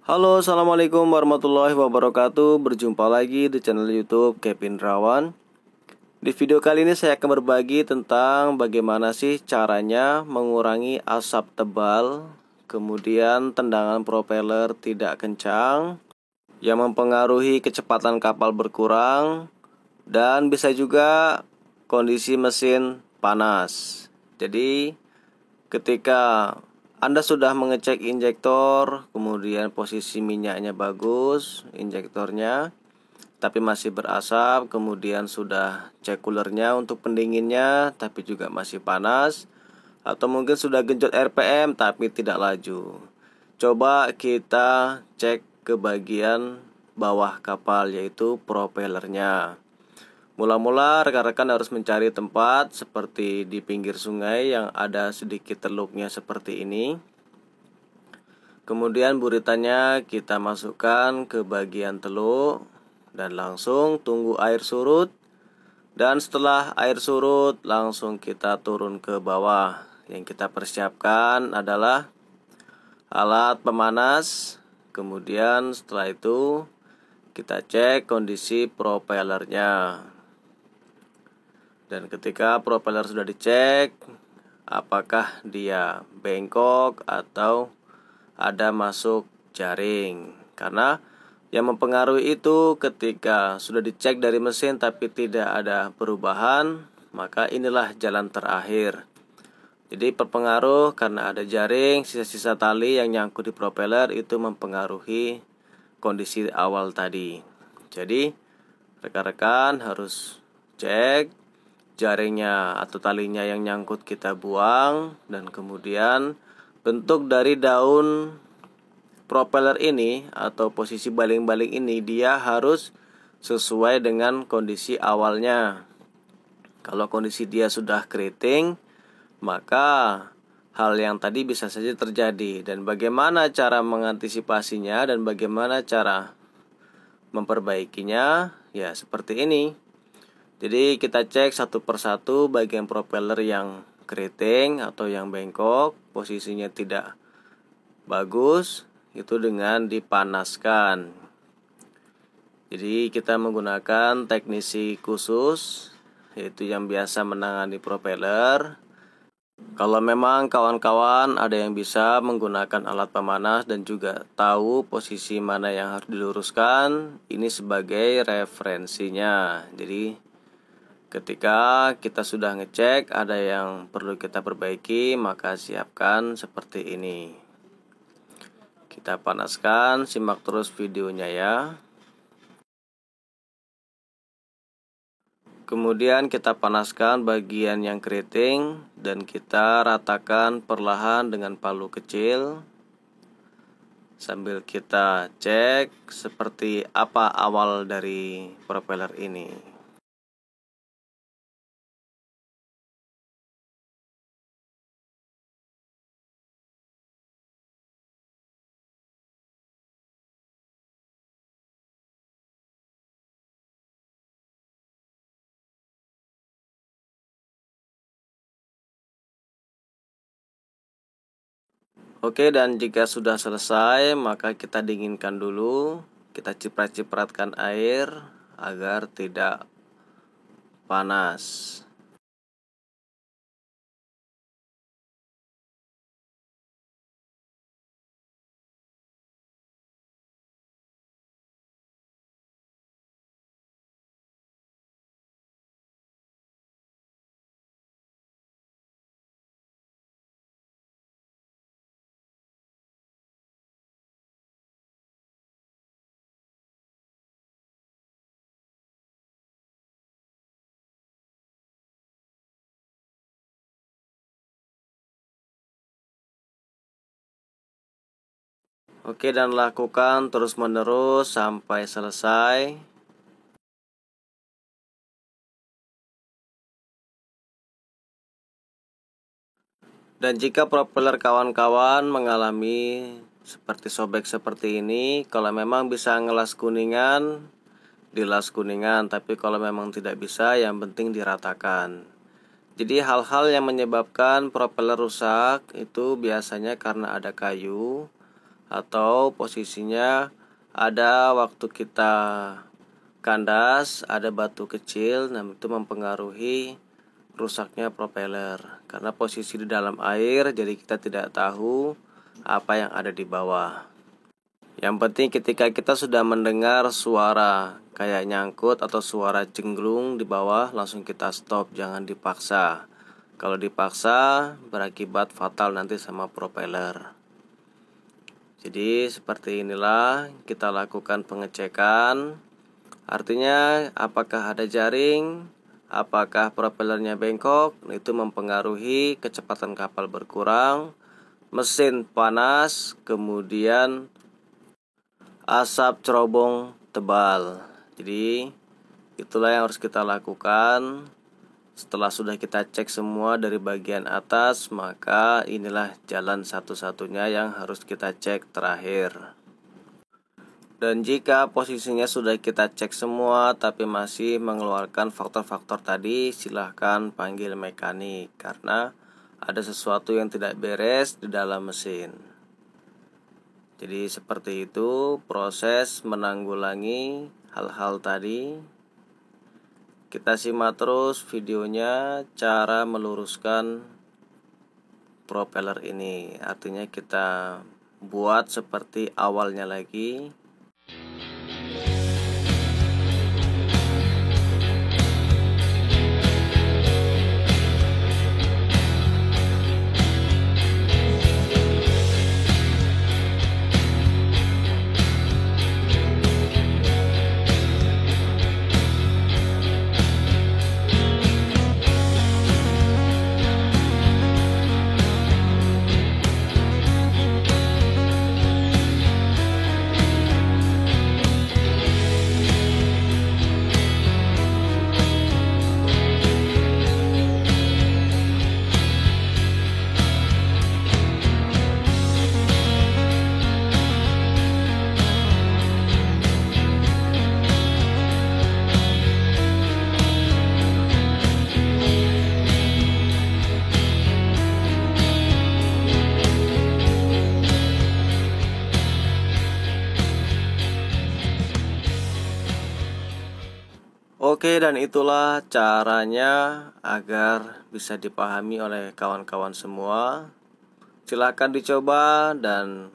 Halo, assalamualaikum warahmatullahi wabarakatuh. Berjumpa lagi di channel YouTube Kevin Rawan. Di video kali ini saya akan berbagi tentang bagaimana sih caranya mengurangi asap tebal, kemudian tendangan propeller tidak kencang, yang mempengaruhi kecepatan kapal berkurang, dan bisa juga kondisi mesin panas. Jadi ketika Anda sudah mengecek injektor, kemudian posisi minyaknya bagus, injektornya, tapi masih berasap, kemudian sudah cek coolernya untuk pendinginnya, tapi juga masih panas, atau mungkin sudah genjot RPM tapi tidak laju. Coba kita cek ke bagian bawah kapal, yaitu propellernya. Mula-mula rekan-rekan harus mencari tempat seperti di pinggir sungai yang ada sedikit teluknya seperti ini. Kemudian buritannya kita masukkan ke bagian teluk dan langsung tunggu air surut. Dan setelah air surut langsung kita turun ke bawah. Yang kita persiapkan adalah alat pemanas. Kemudian setelah itu kita cek kondisi propellernya. Dan ketika propeller sudah dicek, apakah dia bengkok atau ada masuk jaring. Karena yang mempengaruhi itu ketika sudah dicek dari mesin tapi tidak ada perubahan, maka inilah jalan terakhir. Jadi berpengaruh karena ada jaring, sisa-sisa tali yang nyangkut di propeller itu mempengaruhi kondisi awal tadi. Jadi rekan-rekan harus cek jaringnya atau talinya yang nyangkut, kita buang, dan kemudian bentuk dari daun propeller ini atau posisi baling-baling ini dia harus sesuai dengan kondisi awalnya. Kalau kondisi dia sudah keriting, maka hal yang tadi bisa saja terjadi. Dan bagaimana cara mengantisipasinya dan bagaimana cara memperbaikinya? Ya seperti ini. Jadi kita cek satu persatu bagian propeller yang keriting atau yang bengkok, posisinya tidak bagus, itu dengan dipanaskan. Jadi kita menggunakan teknisi khusus, yaitu yang biasa menangani propeller. Kalau memang kawan-kawan ada yang bisa menggunakan alat pemanas dan juga tahu posisi mana yang harus diluruskan, ini sebagai referensinya. Jadi ketika kita sudah ngecek ada yang perlu kita perbaiki, maka siapkan seperti ini. Kita panaskan, simak terus videonya ya. Kemudian kita panaskan bagian yang keriting dan kita ratakan perlahan dengan palu kecil. Sambil kita cek seperti apa awal dari propeller ini. Oke, dan jika sudah selesai maka kita dinginkan dulu. Kita ciprat-cipratkan air agar tidak panas. Oke, dan lakukan terus-menerus sampai selesai. Dan jika propeller kawan-kawan mengalami seperti sobek seperti ini, kalau memang bisa ngelas kuningan, dilas kuningan. Tapi kalau memang tidak bisa, yang penting diratakan. Jadi hal-hal yang menyebabkan propeller rusak itu biasanya karena ada kayu atau posisinya ada waktu kita kandas, ada batu kecil, nah itu mempengaruhi rusaknya propeller. Karena posisi di dalam air, jadi kita tidak tahu apa yang ada di bawah. Yang penting ketika kita sudah mendengar suara kayak nyangkut atau suara cengglung di bawah, langsung kita stop, jangan dipaksa. Kalau dipaksa berakibat fatal nanti sama propeller. Jadi seperti inilah kita lakukan pengecekan. Artinya apakah ada jaring, apakah propellernya bengkok, itu mempengaruhi kecepatan kapal berkurang, mesin panas, kemudian asap cerobong tebal. Jadi itulah yang harus kita lakukan. Setelah sudah kita cek semua dari bagian atas, maka inilah jalan satu-satunya yang harus kita cek terakhir. Dan jika posisinya sudah kita cek semua tapi masih mengeluarkan faktor-faktor tadi, silahkan panggil mekanik karena ada sesuatu yang tidak beres di dalam mesin. Jadi seperti itu proses menanggulangi hal-hal tadi. Kita simak terus videonya cara meluruskan propeller ini. Artinya kita buat seperti awalnya lagi. Oke, dan itulah caranya agar bisa dipahami oleh kawan-kawan semua. Silahkan dicoba dan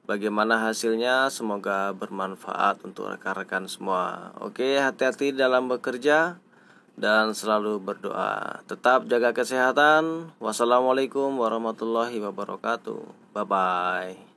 bagaimana hasilnya semoga bermanfaat untuk rekan-rekan semua. Oke, hati-hati dalam bekerja dan selalu berdoa. Tetap jaga kesehatan. Wassalamualaikum warahmatullahi wabarakatuh. Bye-bye.